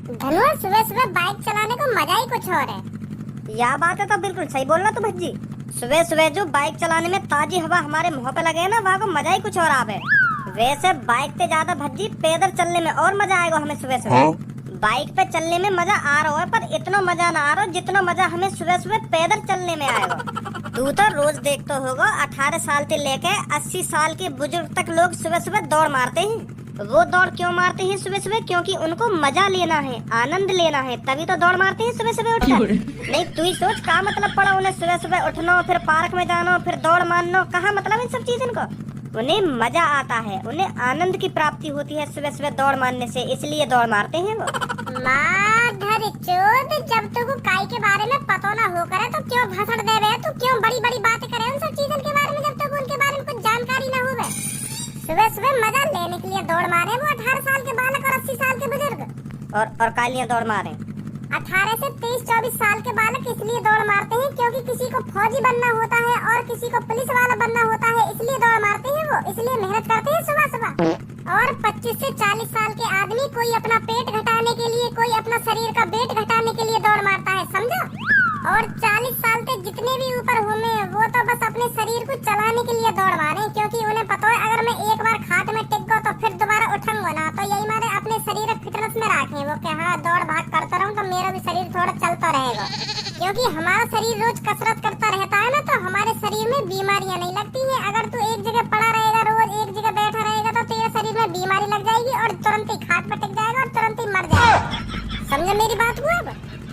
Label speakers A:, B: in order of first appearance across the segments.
A: धनुआ, सुबह सुबह बाइक चलाने को मजा ही कुछ और है।
B: यह बात है तो बिल्कुल सही बोल रहा तू भज्जी। सुबह सुबह जो बाइक चलाने में ताजी हवा हमारे मुंह पे लगे ना, वहाँ को मजा ही कुछ और आवे। वैसे बाइक पे ज्यादा भज्जी पैदल चलने में और मजा आएगा हमें सुबह सुबह। बाइक पे चलने में मजा आ रहा है, पर इतना मजा ना आ रहा जितना मजा हमें सुबह सुबह पैदल चलने में आएगा। तू तो रोज देखते होगा 18 साल से लेके 80 साल के बुजुर्ग तक लोग सुबह सुबह दौड़ मारते हैं। वो दौड़ क्यों मारते हैं सुबह सुबह? क्योंकि उनको मजा लेना है, आनंद लेना है, तभी तो दौड़ मारते हैं सुबह सुबह उठकर। नहीं तू ही सोच, क्या मतलब पड़ा उन्हें सुबह सुबह उठना, फिर पार्क में जाना, फिर दौड़ मारना, कहाँ मतलब इन सब चीजों को? उन्हें मजा आता है, उन्हें आनंद की प्राप्ति होती है सुबह सुबह दौड़ मारने से, इसलिए दौड़ मारते हैं वो।
A: माधर चोद, जब तुमको काई के बारे में पता ना हो करे तो क्यों भाषण दे रहे? तू क्यों बड़ी बड़ी बातें करे उन सब चीजों के बारे में जब तक उनके बारे में कुछ जानकारी ना हो? सुबह सुबह मजा लेने के लिए दौड़ मारे वो 18 साल के बालक और 80 साल के बुजुर्ग।
B: और कालियां दौड़ मारे
A: 18 से 23-24 साल के बालक इसलिए दौड़ मारते हैं क्योंकि किसी को फौजी बनना होता है और किसी को पुलिस वाला बनना होता है, इसलिए दौड़ मारते हैं वो, इसलिए मेहनत करते हैं सुबह सुबह। और 25 से 40 साल के आदमी कोई अपना पेट घटाने के लिए, कोई अपना शरीर का वेट घटाने के लिए दौड़ मारता है, समझा? और 40 साल तक जितने भी ऊपर होंगे वो तो बस अपने शरीर को चलाने के लिए दौड़ मारे, क्योंकि उन्हें पता है अगर मैं एक बार खाट में टिक गया तो फिर दोबारा उठूंगा ना, तो यही मारे अपने शरीर फिटनेस में रखें वो कि हाँ दौड़ भाग करता रहूं तो मेरा भी शरीर थोड़ा चलता रहेगा। क्योंकि हमारा शरीर रोज कसरत करता रहता है ना, तो हमारे शरीर में बीमारियां नहीं लगती है। अगर तू एक जगह पड़ा रहेगा, रोज एक जगह बैठा रहेगा, तो तेरे शरीर में बीमारी लग जाएगी और तुरंत ही खाट पर टिक जाएगा और तुरंत ही मर जाएगा। समझे मेरी बात को? अब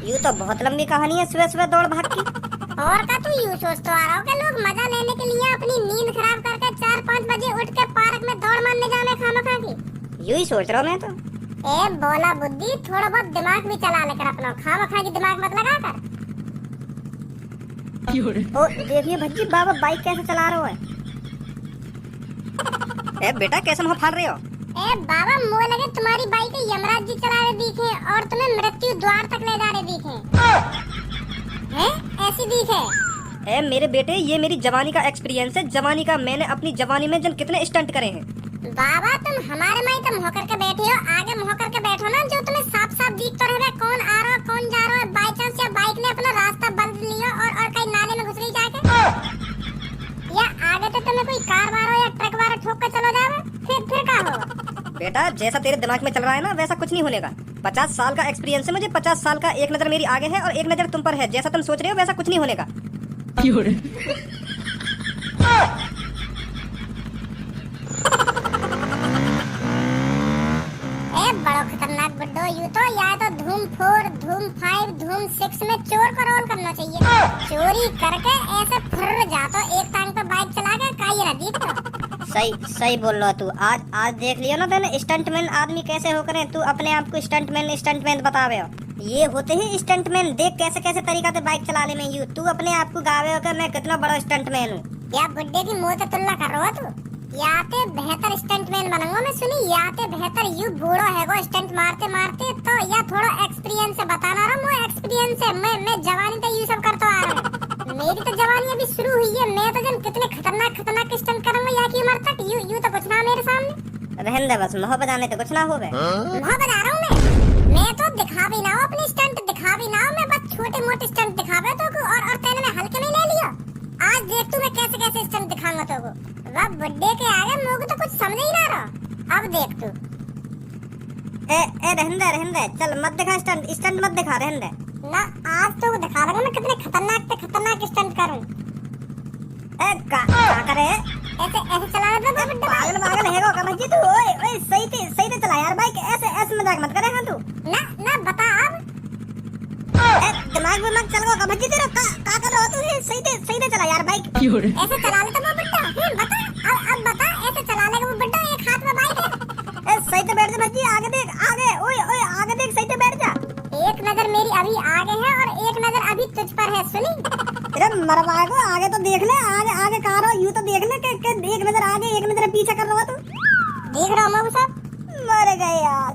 B: यूँ तो बहुत लंबी कहानी है सुबह सुबह दौड़ भाग की।
A: और का तू यूँ सोचता आ रहा हो कि लोग मजा लेने के लिए अपनी नींद खराब करके 4-5 बजे उठ के पार्क में दौड़ मारने जाने खामखा की?
B: यूँ ही सोच रहा हूँ मैं तो।
A: ए बोला बुद्धि, थोड़ा बहुत दिमाग भी चला लेकर अपना, खामखा की दिमाग मत लगा कर।
B: ओ देखिए भज्जी, बाबा बाइक कैसे चला रहा है। ए बेटा कैसे मुँह फाड़ रहे हो?
A: ए बाबा, मुँह लगे तुम्हारी बाइक यमराज जी चला रहे दिखे और तुम्हें मृत्यु द्वार तक ले जा रहे दिखे। हैं? ऐसी दिखे?
B: ए मेरे बेटे, ये मेरी जवानी का एक्सपीरियंस है, जवानी का। मैंने अपनी जवानी में जन कितने स्टंट करे हैं।
A: बाबा तुम हमारे माई तो मुँह करके बैठे हो, आगे मुँह करके बैठो ना, जो तुम्हें साफ साफ दिखता रहे कौन आ रहा है कौन जा रहा है। बाई चांस या बाइक ने अपना रास्ता बदल लिया और कहीं नाले में घुस गई जाके, या आगे तो तुम्हें कोई कार वाला या ट्रक वाला ठोक के चलो जावे, फिर क्या होगा?
B: बेटा जैसा तेरे दिमाग में चल रहा है ना, वैसा कुछ नहीं होने का। 50 साल का एक्सपीरियंस है मुझे, 50 साल का। एक नजर मेरी आगे है और एक नजर तुम पर है। जैसा तुम सोच रहे हो वैसा कुछ नहीं होने का।
A: बड़ा खतरनाक बुड्ढो, यू तो या तो धूम 4, धूम 5, धूम 6 में चोर को रोल करना चाहिए। चोरी करके ऐसे फुर्र जातो एक टांग पे बाइक चला के काई ना दीख तो।
B: सही बोल रहा तू। आज देख लियो ना तूने स्टंटमैन आदमी कैसे हो करे। तू अपने आप को स्टंटमैन बतावे हो। ये होते हैं स्टंटमैन। देख कैसे कैसे तरीका से बाइक चलाने में यू तू अपने आप को गावे हो कि मैं कितना बड़ा स्टंटमैन हूँ।
A: या बुड्ढे की मुँह से तुलना कर रहा तू? याते बेहतर स्टंटमैन बनूंगा मैं। सुनी याते बेहतर यू बूढ़ो है वो स्टंट मारते मारते तो, या थोड़ा एक्सपीरियंस से बताना रहा। मैं एक्सपीरियंस है, मैं जवानी तो यू सब करता आ रहा हूँ। मेरी तो जवानी अभी शुरू हुई है। मैं तो जन कितने खतरनाक स्टंट करूंगा यहाँ की उम्र तक। यू तो कुछ ना मेरे सामने।
B: रहने दे बस, मोह बजाने तो कुछ ना हो गए।
A: मोह बजा रहा हूँ मैं तो दिखा भी ना हो अपनी स्टंट, दिखा भी ना हो मैं, बस छोटे मोटे स्टंट दिखावे तो और तेने में हल्के में ले लिया। आज देख तू मैं कैसे कैसे स्टंट दिखाऊंगा तो को। वह बुड्ढे के आगे मुँह को तो कुछ समझ ही ना रहा। अब देख तू।
B: ए रहने दे, चल मत दिखा स्टंट मत दिखा, रहने दे
A: ना। आज तो दिखा रहा मैं कितने खतरनाक स्टंट करूं।
B: का करे
A: ऐसे चला रहा था
B: पागल है को कमजी तू। ओए सही से चला यार बाइक। ऐसे मजाक मत करे। तू
A: ना बता अब।
B: दिमाग में मत चल को कमजी तेरा का कर रहा तू? सही से चला यार बाइक।
A: ऐसे चला ले तो वो बुड्ढा बता। अब बता ऐसे चला लेगा वो बुड्ढा, एक हाथ में बाइक है।
B: सही से बैठ जा भज्जी, आगे देख आगे। ओए आगे देख, सही से बैठ जा।
A: एक नजर मेरी अभी आगे है और एक नजर अभी तुझ पर है। सुनी
B: तेरे मरवाए को आगे तो देख ले, आगे कहाँ रहो। यूँ तो देख ले कि एक नजर आगे एक नजर पीछे कर रहा तू।
A: देख रहा हूँ मैं वो सब।
B: मर गए यार।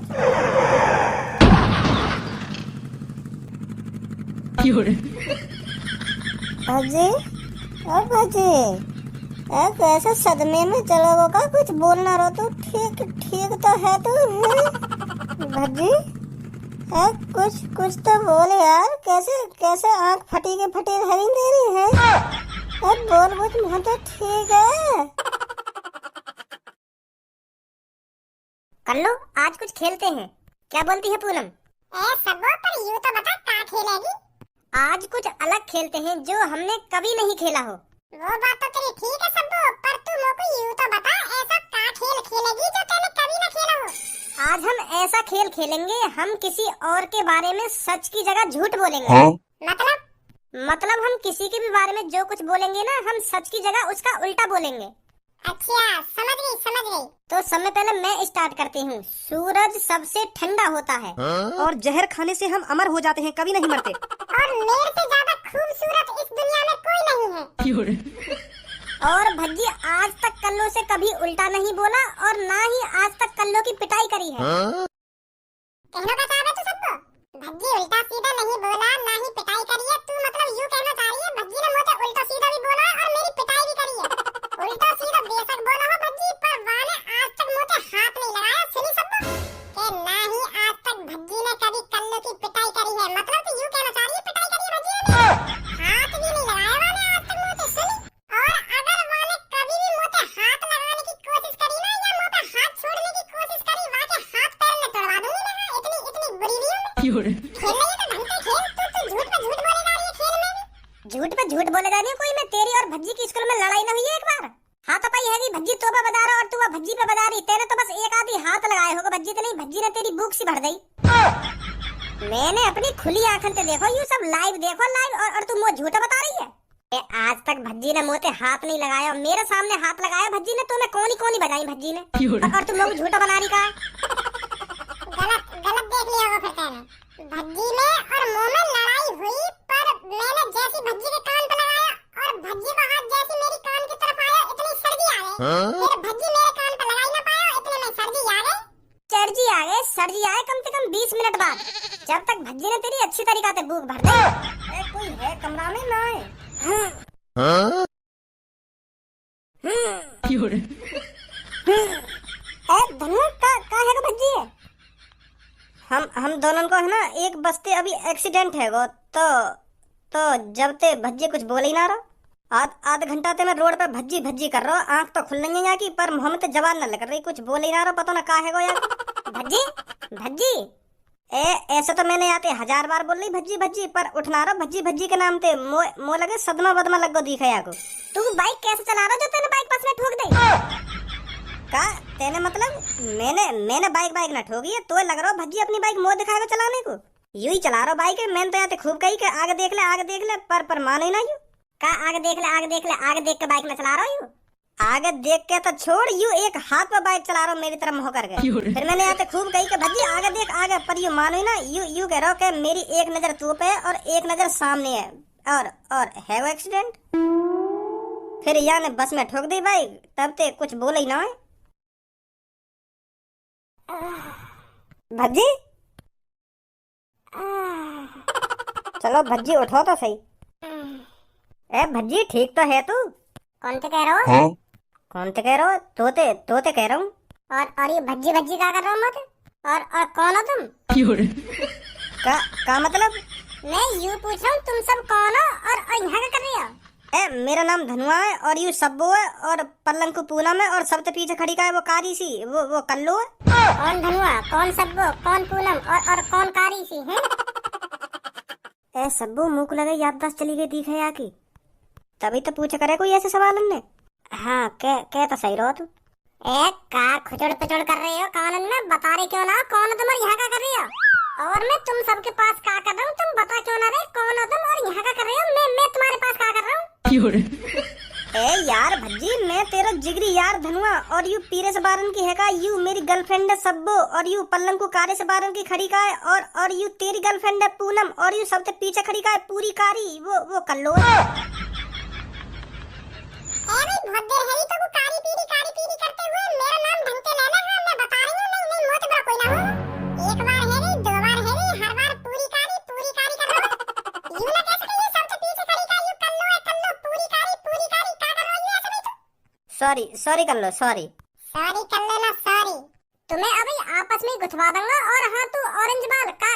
B: भजी कैसे सदमे में चलो का कुछ बोलना रहो तो ठीक तो है तू। भजी कुछ कुछ तो बोल यार, कैसे कैसे आंख फटी के फटे हरी दे रही है। बोल कुछ, मुँह तो ठीक है।
A: कल्लू आज कुछ खेलते हैं, क्या बोलती है पूनम? सबो पर यूं तो बता क्या खेलेगी? आज कुछ अलग खेलते हैं जो हमने कभी नहीं खेला हो। वो बात तो तेरी ठीक है सबो, पर तू मुझको यूं तो बता ऐसा क्या खेल खेलेगी जो तूने कभी न खेला हो? आज हम ऐसा खेल खेलेंगे, हम किसी और के बारे में सच की जगह झूठ बोलेंगे। मतलब हम किसी के भी बारे में जो कुछ बोलेंगे ना, हम सच की जगह उसका उल्टा बोलेंगे। अच्छा समझ गई। तो सबसे पहले मैं स्टार्ट करती हूँ। सूरज सबसे ठंडा होता है
B: और जहर खाने से हम अमर हो जाते हैं, कभी नहीं मरते।
A: और मेरे से ज्यादा खूबसूरत इस दुनिया में कोई नहीं है। और भज्जी आज तक कल्लो से कभी उल्टा नहीं बोला और ना ही आज तक कल्लो की पिटाई करी है। कहना क्या चाह रहे तू सबको? भज्जी उल्टा सीधा नहीं बोला, ना ही पिटाई करी है। तू मतलब यूं कहना चाह रही है भज्जी ने मुझे उल्टा सीधा भी बोला और मेरी पिटाई भी करी है। उल्टा सीधा बेशक बोला हो भज्जी, पर वाने आज तक मुझे हाथ नहीं लगाया। सुनी सबको कि ना ही आज तक भज्जी ने कभी कल्लो की पिटाई करी है। मतलब तू यूं कहना चाह रही है पिटाई करी है भज्जी ने? हाथ भी नहीं लगाया वाने आज तक मुझे। सुनी, और अगर वाने कभी भी मुझे हाथ लगाने की कोशिश करी ना या मुझे हाथ छोड़ने की कोशिश करी, वाके हाथ पैर में तोड़वा दूंगी ना। इतनी बुरी नहीं हूं मैं। खेल रही है तो ढंग से खेल। तू झूठ पे झूठ बोले जा रही है खेल में भी। झूठ पे झूठ बोले जा रही है। कोई मैं तेरी और भज्जी की स्कूल में लड़ाई ना हुई है एक बार? हाँ तो भाई है भज्जी तोबा बता रहा और तू भज्जी पे बता रही। तेरे तो बस एक आधी हाथ लगाए होगा, भज्जी तो नहीं। भज्जी ने तेरी भूख सी भर गई। मैंने अपनी खुली आंखों से देखो, यू सब लाइव देखो लाइव, और तू मुझे झूठा बता रही है। आज तक भज्जी ने मुझे हाथ नहीं लगाया, मेरे सामने हाथ लगाया भज्जी ने। तूने कोनी बजाई भज्जी ने, और तुम लोग झूठा बना रही का? गलत देख लिया होगा फिर कहना। भज्जी में और मुंह में लड़ाई हुई, पर मैंने जैसी भज्जी के कान पे लगाया और भज्जी का हाथ जैसी मेरी कान की तरफ आया, इतनी सर्दी आ गई। फिर भज्जी मेरे कान पे लगाई ना पाया, इतने में सर्दी आ गई। चर्जी आ गए, सर्दी आए कम से कम 20 मिनट बाद, जब तक भज्जी ने तेरी अच्छी तरीका से भूख भर दी। कोई है कमरा में ना है? धनु का है भज्जी है?
B: हम दोनों को है ना एक बस्ते अभी एक्सीडेंट है वो, तो जब ते भज्जी कुछ बोले ही ना रहो। आध घंटा ते मैं रोड पे भज्जी कर रहा हूँ। आंख तो खुल नहीं है यहाँ की, पर मुँह में तो जवान न लग रही। कुछ बोले ही ना रहो, पता ना का है वो यार।
A: भज्जी
B: ऐसे तो मैंने आते 1000 बार बोल रही भज्जी, पर उठना रहा भज्जी के नाम ते मो लगे सदमा बदमा लग गो दिखे या को।
A: तू बाइक कैसे चला रहा जो तेने बाइक पास में ठोक दी?
B: का तेने मतलब मैंने बाइक ना ठोकी है? तो लग रहा हो भज्जी अपनी बाइक मोह दिखाएगा चलाने को। यूं ही चला रहा बाइक है। मैंने तो यहाँ खूब कही कि आगे देख ले, पर मानो ही ना। यूं
A: का आगे देख ले के बाइक में चला रहा हूँ।
B: आगे देख के तो छोड़, यूं एक हाथ पे बाइक चला रहा हूँ मेरी तरफ मुँह करके। फिर मैंने यहाँ खूब कही कि भज्जी आगे देख आगे, पर यूं मानो ही ना। यूं कह रहा हो कि मेरी एक नजर तू पे है और एक नजर सामने है, और है वो एक्सीडेंट। फिर यहाँ ने बस में ठोक दी बाइक, तब ते कुछ बोले ही ना है भज्जी। चलो भज्जी उठो तो सही। भज्जी ठीक तो है तू?
A: कौन से कह रहा हो?
B: कौन से कह रहा हो? तोते कह रहा हूँ।
A: और ये भज्जी क्या कर रहा हूँ? और कौन हो तुम?
B: का मतलब?
A: मैं यूँ पूछ रहा हूँ तुम सब कौन हो और यहाँ क्या कर रही हो?
B: मेरा नाम धनुआ है और यू सब्बो है और पल्लंकु पूनम है और सबसे पीछे खड़ी का है वो कारी सी, वो कल्लू है।
A: कौन धनुआ, कौन सब्बो, कौन पूनम और कौन कारी सी है?
B: सब्बो मुँह को लगे याददाश्त चली गई दिखे या की, तभी तो पूछे करे कोई ऐसे सवाल ने। हाँ कह तो सही रहो तुम।
A: एक कार खुचड़ पिचड़ कर रही हो कानून में, बता रही क्यों ना कौन हो तुम और यहाँ क्या कर रही हो? और मैं तुम सबके पास क्या कर रहा हूँ, तुम बता क्यों ना रहे कौन हो तुम और यहाँ क्या कर रही हो? मैं तुम्हारे पास क्या कर रहा हूँ?
B: यार भज्जी मैं तेरा जिगरी यार धनुआ, और यू पीरे से बारन की है का, यू मेरी गर्लफ्रेंड है सब्बो, और यू पल्लंकु कारे से बारन की खड़ी का है, और यू तेरी गर्लफ्रेंड है पूनम, और यू सबसे पीछे खड़ी का है पूरी कारी, वो कल्लो है।
A: बहुत देर है तो वो कारी पीरी करते हुए मेरा नाम ढंग से लेना है। मैं बता रही हूँ नहीं मोत बड़ा कोई ना हो। एक बार है नहीं, 2 बार है नहीं, हर बार पूरी कारी कर रहा हो। यूं ना कह सकते ये सबसे पीछे खड़ी का यू कल्लो है, कल्लो पूरी कारी क्या कर रही है ऐसे नहीं?
B: सॉरी कल्लो सॉरी
A: कर लेना सॉरी। तुम्हें अभी आपस में गुथवा दूंगा। और हाँ तू ऑरेंज बाल का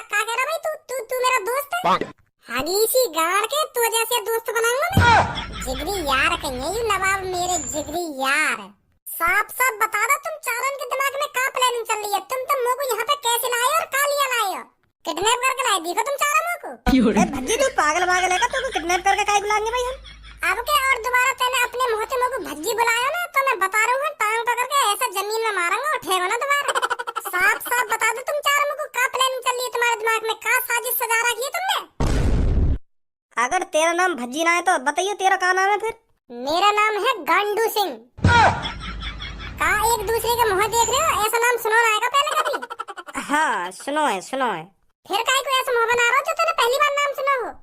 A: हगीसी गाड़ के तो जैसे दोस्त बनाऊंगा मैं। जिगरी यार कहिए यू नवाब मेरे जिगरी यार। साफ साफ बता दो तुम चारों के दिमाग में क्या प्लानिंग चल रही है। तुम तो मुझको यहाँ पे कैसे लाए और कहाँ लिया लाए हो? किडनैप करके लाए देखो तुम चारों मुझको।
B: भज्जी तू पागल वागल है का? तुमको किडनैप करके काहे बुलाएंगे भाई हम?
A: अब के और दोबारा तेने अपने मुंह से मुझको भज्जी बुलाया ना तो मैं बता रहा हूँ टांग पकड़ के ऐसा जमीन में मारूंगा उठेगा ना दोबारा। साफ साफ बता दो तुम चारों मुझको क्या प्लानिंग चल रही है तुम्हारे दिमाग में? क्या साजिश सजा रखी है तुमने?
B: अगर तेरा नाम भज्जी ना है तो बताइए तेरा क्या नाम है फिर?
A: मेरा नाम है गांडू सिंह। का एक दूसरे के मुंह देख रहे हो? ऐसा नाम सुनो ना आएगा पहले कभी?
B: हाँ सुनो है सुनो है।
A: फिर काहे को ऐसा मुंह बना रहा हो जो तूने पहली बार नाम सुना हो?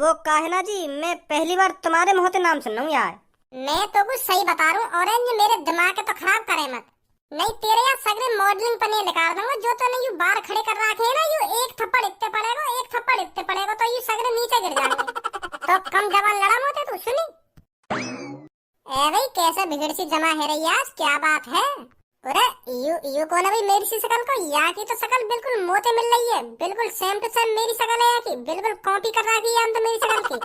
B: वो काहे जी मैं पहली बार तुम्हारे मुंह से नाम सुन रहा हूँ यार।
A: मैं तो कुछ सही बता रहा हूँ ऑरेंज मेरे दिमाग के तो खराब करे मत। नहीं तेरे यहाँ सगरे मॉडलिंग पने निकाल दूंगा जो तूने यू बार खड़े कर रखे है ना यू एक थप्पड़ इतने पड़ेगा एक थप्पड़ इतने पड़ेगा तो यू सगरे नीचे गिर जाएंगे। तो कम जवान लड़ा मोते तू सुनी? ए भाई कैसे बिगड़ सी जमा है रही आज क्या बात है? अरे यू कौन है भाई मेरी सी शकल को? यहाँ की तो शकल बिल्कुल मोते मिल रही है। बिल्कुल सेम टू सेम मेरी शकल है यहाँ की। बिल्कुल कॉपी कर रखी है हम तो मेरी शकल की।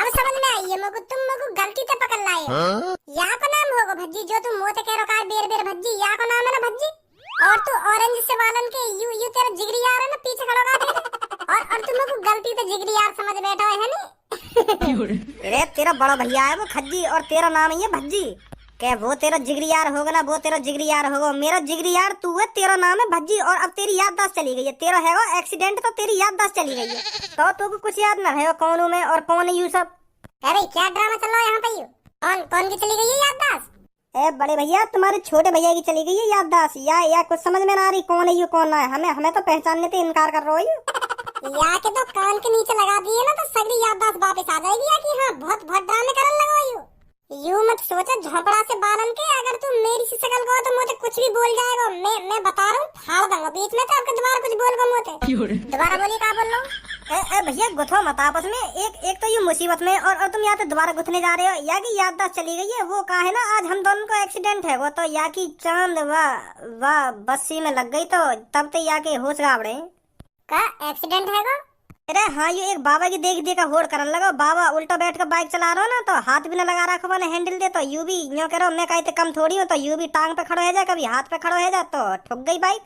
A: अब समझ में आई है मुझको तुम मुझको गलती से पकड़ लाए हो। यहाँ का नाम होगा भज्जी जो तुम मोते कह रहा बेर बेर भज्जी यहाँ का नाम है ना भज्जी। और तू ऑरेंज से वालन के यू तेरा जिगरी यार है ना पीछे खड़ा हुआ और तुम मुझको गलती से जिगरी यार समझ बैठा है नहीं?
B: अरे तेरा बड़ा भैया है वो खज्जी और तेरा नाम ही है भज्जी। क्या वो तेरा जिगरी यार होगा ना? वो तेरा जिगरी यार होगा। मेरा जिगरी यार तू है तेरा नाम है भज्जी। और अब तेरी याददाश्त चली गई है। तेरा है वो एक्सीडेंट तो तेरी याददाश्त चली गई है तो तुमको कुछ याद ना है कौन हूँ मैं और कौन है यू सब।
A: अरे क्या ड्रामा चल रहा है यहाँ पे? यू कौन की चली गई है याददाश्त?
B: ए बड़े भैया तुम्हारे छोटे भैया की चली गई है याददाश्त या कुछ समझ में ना आ रही कौन है यू कौन ना है? हमें तो पहचानने से इनकार कर रहे हो।
A: या के तो कान के नीचे लगा दिए ना तो सगरी याददाश्त वापस आ जाएगी। या कि हाँ बहुत ड्रामे करने लगा यू मत सोचा झोपड़ा से बालन के अगर तू मेरी सी शकल को तो मुझे कुछ भी बोल जाएगा। मैं बता रहा हूँ फाड़ दूंगा बीच में तो आपके दोबारा कुछ बोल गो मोते। दोबारा बोलिए क्या बोल रहा हूँ?
B: भैया गुथो मत आपस में। एक तो यू मुसीबत में और तुम यहाँ पे दोबारा गुथने जा रहे हो। या की याददाश्त चली गई है वो कहा है ना आज हम दोनों को एक्सीडेंट है वो तो या की चांद वाह बस्सी में लग गई तो तब तो या के होश गावड़े
A: का एक्सीडेंट है वो?
B: अरे हाँ ये एक बाबा की देख होड़ करने लगा। बाबा उल्टा बैठ कर बाइक चला रहा हो ना तो हाथ भी न लगा रखा मैंने हैंडल दे तो यू भी यूँ कह रहा हूँ मैं कहते कम थोड़ी हूँ तो यू भी टांग पे खड़ो है जा कभी हाथ पे खड़ो है जा तो ठुक गई बाइक।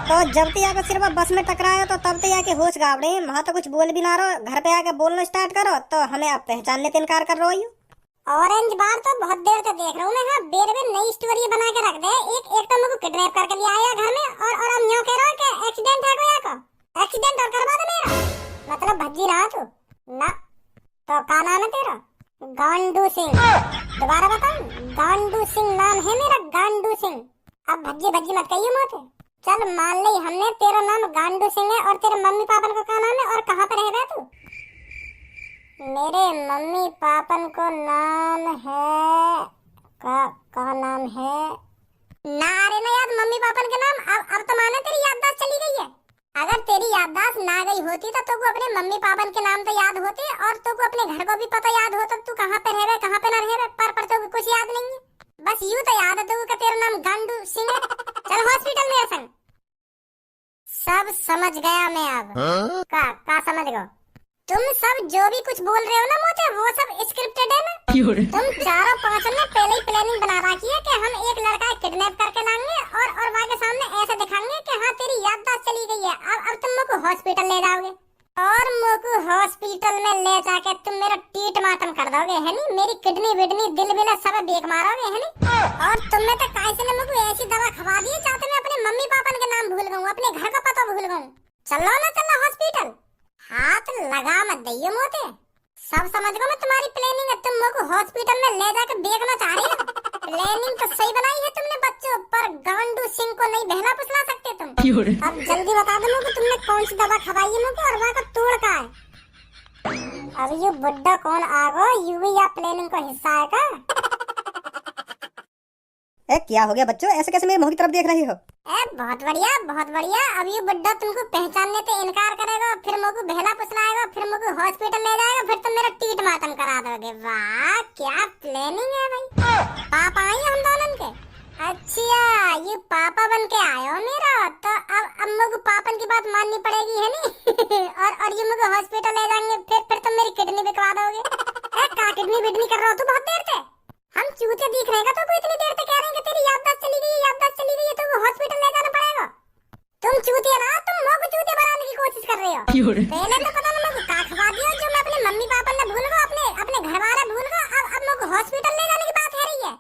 B: तो जब तक आके सिर्फ बस में टकराया तो तब तक आके होश गावड़े वहाँ तो कुछ बोल भी ना रहो। घर पे आके बोलना स्टार्ट करो तो हमें आप पहचानने से इनकार कर रहे हो।
A: ऑरेंज बार तो बहुत देर से देख रहा हूँ मैं। हाँ बेर बेर नई स्टोरी बना के रख दे। एक तो मुझको किडनैप करके ले आया घर में और अब यूँ कह रहा है कि एक्सीडेंट है कोई का एक्सीडेंट और करवा दे मेरा। मतलब भज्जी रहा तू ना तो का नाम है तेरा? गांडू सिंह। दोबारा बताऊं? गांडू सिंह नाम है मेरा गांडू सिंह। अब भज्जी मत कहिए मोते। चल मान ली हमने तेरा नाम गांडू सिंह है और तेरे मम्मी पापन को क्या नाम है और कहाँ पे रह तू? मेरे मम्मी पापन को नाम है का नाम है ना आ रहे ना याद मम्मी पापन के नाम। अब तो माने तेरी याददाश्त चली गई है। अगर तेरी याददाश्त ना गई होती तो तुमको अपने मम्मी पापन के नाम तो याद होते और तुमको अपने घर को भी पता याद होता तू कहाँ पे रह रहा कहाँ पे ना रह रहा पर तुमको कुछ याद नहीं है। बस यूं तो याद है तुमको तेरा नाम गांडू सिंह है। चल हॉस्पिटल मेरे संग। सब समझ गया मैं अब। का समझ गो? तुम सब जो भी कुछ बोल रहे हो ना मुझे वो सब स्क्रिप्टेड है ना? तुम चारों पांचों ने पहले ही प्लानिंग बना रखी है कि हम एक लड़का किडनैप करके लाएंगे और वहाँ के सामने ऐसे दिखाएंगे कि हाँ तेरी याददाश्त चली गई है। अब तुम मुझको हॉस्पिटल ले जाओगे और मुझको हॉस्पिटल में ले जाके तुम मेरा टीट मातम कर दोगे है नी? मेरी किडनी विडनी दिल विला सब बेक मारोगे है नी? और तुमने तो कैसे ने मुझको ऐसी दवा खवा दी चाहते मैं अपने मम्मी पापन के नाम भूल गऊँ अपने घर का पता भूल गऊँ। चलो ना चलो हॉस्पिटल। हाथ लगा मत दइयो मोते। सब समझ गो मैं तुम्हारी प्लानिंग है। तुम मुझको हॉस्पिटल में ले जाकर बेचना चाह रही हो। प्लानिंग तो सही बनाई है तुमने बच्चों पर गांडू सिंह को नहीं बहला फुसला सकते तुम। अब जल्दी बता दो मुझको तुमने कौन सी दवा खवाई है मुझको और वहाँ का तोड़ का है। अब ये बुड्ढा कौन आ गो यू भी या प्लानिंग का हिस्सा है का?
B: क्या हो गया बच्चों ऐसे कैसे मेरे मुंह की तरफ देख रही हो?
A: बहुत बढ़िया। अब ये बुड्ढा तुमको पहचानने से इनकार करेगा फिर मुझको बहला फुसलाएगा फिर मुझको हॉस्पिटल ले जाएगा फिर तुम मेरा टीट मातम करा दोगे। वाह क्या प्लानिंग है भाई। पापा आई हम दोनों के? अच्छा ये पापा बन के आए हो मेरा तो अब मुझको पापन की बात माननी पड़ेगी है नी? और ये मुझे हॉस्पिटल ले जाएंगे, फिर तुम मेरी किडनी बिकवा दोगे। का किडनी बिडनी कर रहा हो तू बहुत देर से। हम चूते दिख रहे हैं, तो इतनी देर से कह रहे हैं कि तेरी याददाश्त चली गई है, याददाश्त चली गई है, तो हॉस्पिटल ले जाना पड़ेगा। तुम चूतिया ना, तुम मोको चूतिया बनाने की कोशिश कर रहे हो। पहले तो पता नहीं मोको का खवा दिया, जो मैं अपने मम्मी पापा ने भूल गया, अपने घर वाले भूल गया, अब मोको हॉस्पिटल ले जाने की बात है रही है।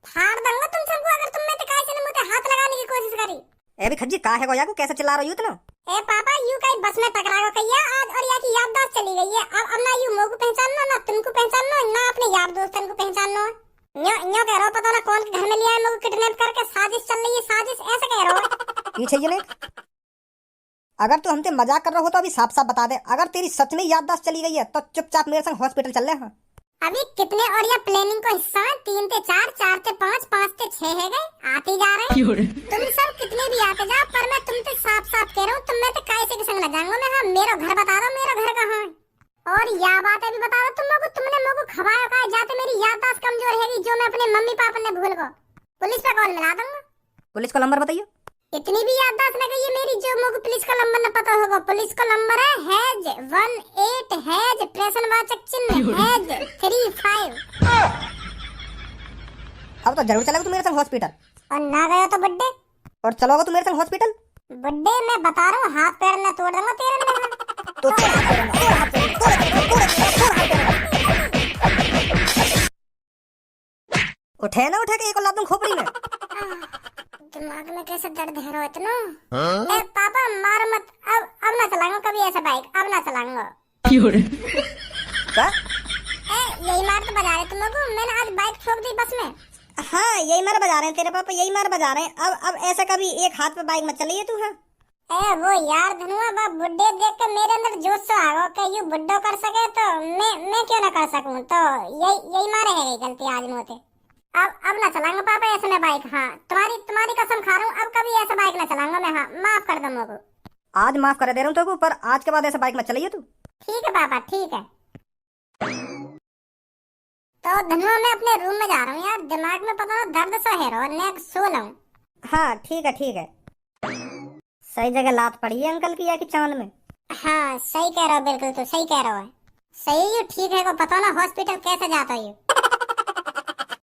A: फाड़ दूंगा तुम सबको अगर तुम में काहे से मुझे हाथ लगाने की कोशिश करी।
B: ए भी खज्जी का है गोया को कैसे चिल्ला रही हो इतना?
A: ए पापा यू कहीं बस में टकरा गो कहिया आज, और या की याददाश्त चली गई है। अब ना यू मोको पहचानो, ना तुमको पहचानो, ना अपने यार दोस्तन को पहचानो। न्यो कह रहा हो पता ना कौन के घर में लिया है मोको किडनैप करके, साजिश चल रही है, साजिश ऐसे कह रहा हो।
B: पीछे ये ले, अगर तू हमसे मजाक कर रहा हो तो अभी साफ साफ बता दे, अगर तेरी सच में याददाश्त चली गई है तो चुपचाप मेरे संग हॉस्पिटल चल ले। हाँ
A: अभी कितने और ये प्लानिंग को हिस्सा है, 3 से 4, 4 से 5, 5 से 6 है गए, आते जा रहे हैं। तुम सब कितने भी आते जाओ, पर मैं तुमसे साफ साफ कह रहा हूँ, तुम मैं तो कैसे के संग न जाऊंगा मैं। हाँ मेरा घर बता दो, मेरा घर कहाँ है, और या बात भी बता दो तुम लोग, तुमने मेरे को खवाया का जाते मेरी याददाश्त कमजोर है, जो मैं अपने मम्मी पापा ने भूल गो। पुलिस पे कॉल मिला दूंगा।
B: पुलिस का नंबर बताइए।
A: इतनी भी याददाश्त न गई है मेरी, जो मुझे पुलिस का नंबर न पता होगा। पुलिस का नंबर है हैज 18 हैज प्रश्नवाचक चिन्ह हैज 35।
B: अब तो जरूर चलेगा तू मेरे संग हॉस्पिटल,
A: और ना गया तो बुड्ढे,
B: और चलोगा तू मेरे संग हॉस्पिटल
A: बुड्ढे मैं बता रहा हूँ हाथ पैर न तोड़ दूंगा तेरे में।
B: तो उठे ना उठे के एक लात दूं खोपड़ी में।
A: दिमाग में कैसे दर्द है रो इतना। ए पापा मार मत, अब ना चलाऊंगा कभी ऐसा बाइक, अब ना चलाऊंगा।
B: क्या?
A: यही मार तो बजा रहे तुम लोग, मैंने आज बाइक ठोक दी बस में।
B: हाँ यही मार बजा रहे हैं तेरे पापा, यही मार बजा रहे हैं। अब ऐसा कभी एक हाथ पे बाइक मत चलिए तू। हाँ
A: वो यार धनुआ बाप बुड्ढे देख के मेरे अंदर जोश से आ गया कि यू बुड्ढो कर सके तो मैं क्यों ना कर सकूं। तो यही मारे है गलती आज मोते। अब ना चलाऊंगा पापा ऐसे में बाइक। हाँ तुम्हारी कसम खा रहा हूँ, अब कभी ऐसा बाइक ना चलाऊंगा मैं। हाँ माफ कर दो मुझको।
B: आज माफ कर दे रहा हूँ तेरे को, पर आज के बाद ऐसा बाइक मत चलिए तू।
A: ठीक है पापा ठीक है। तो धनुआ मैं अपने रूम में जा रहा हूँ यार, दिमाग में पता ना दर्द सा है रो, मैं सो लूं।
B: हाँ ठीक है ठीक है। सही जगह लात पड़ी है अंकल की या कि चांद में।
A: हाँ सही कह रहा हो, बिल्कुल तो सही कह रहा हो। सही ठीक है को पता ना हॉस्पिटल कैसे जाता है।